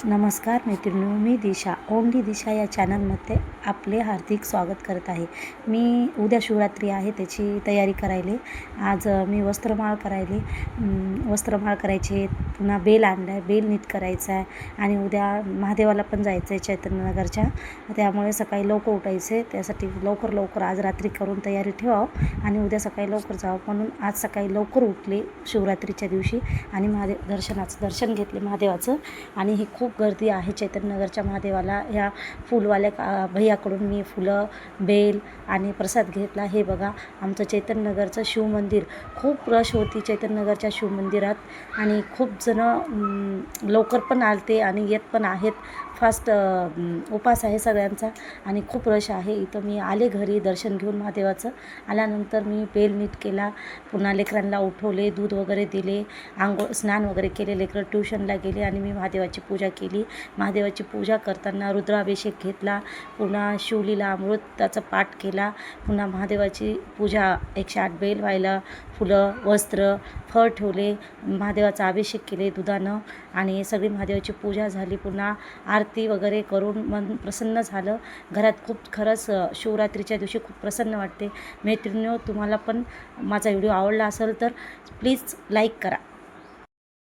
नमस्कार मैत्रिणींनो, मी दिशा ओनली दिशा या चॅनलमध्ये आपले हार्दिक स्वागत करत आहे। मी उद्या शिवरात्री आहे त्याची तयारी करायले। आज मी वस्त्रमाळ करायची, पुन्हा बेल आणला आहे, बेल नीट करायचा आहे आणि उद्या महादेवाला पण जायचं आहे चैतन्यनगरच्या। त्यामुळे सकाळी लवकर उठायचं आहे, त्यासाठी लवकर आज रात्री करून तयारी ठेवावं आणि उद्या सकाळी लवकर जावं। म्हणून आज सकाळी लवकर उठले शिवरात्रीच्या दिवशी आणि महादेव दर्शन घेतले महादेवाचं। आणि ही खूप गर्दी आहे चैतन्यनगरच्या महादेवाला। ह्या फुलवाल्या भैयाकडून मी फुलं, बेल आणि प्रसाद घेतला। हे बघा आमचं चैतन्यनगरचं शिवमंदिर, खूप रश होती चैतन्यनगरच्या शिवमंदिरात आणि खूप जण लवकर पण आलते आणि येत पण आहेत। फास्ट उपास आहे सगळ्यांचा आणि खूप रश आहे इथं। मी आले घरी दर्शन घेऊन महादेवाचं। आल्यानंतर मी बेल नीट केला, पुन्हा लेकरांना उठवले, दूध वगैरे दिले, स्नान वगैरे केले, लेकरं ट्यूशनला गेले आणि मी महादेवाची पूजा केली। महादेवाची पूजा करताना रुद्राभिषेक घेतला, पुन्हा शिवलीला अमृताचा पाठ केला, पुन्हा महादेवाची पूजा 108 बेल व्हायला, फुलं, वस्त्र, फळ ठेवले, महादेवाचा अभिषेक केले दुधानं आणि सगळी महादेवाची पूजा झाली। पुन्हा आरती वगैरे करून मन प्रसन्न झालं। घरात खूप खरंच शिवरात्रीच्या दिवशी खूप प्रसन्न वाटते। मैत्रिणींनो, तुम्हाला पण माझा व्हिडिओ आवडला असेल तर प्लीज लाईक करा।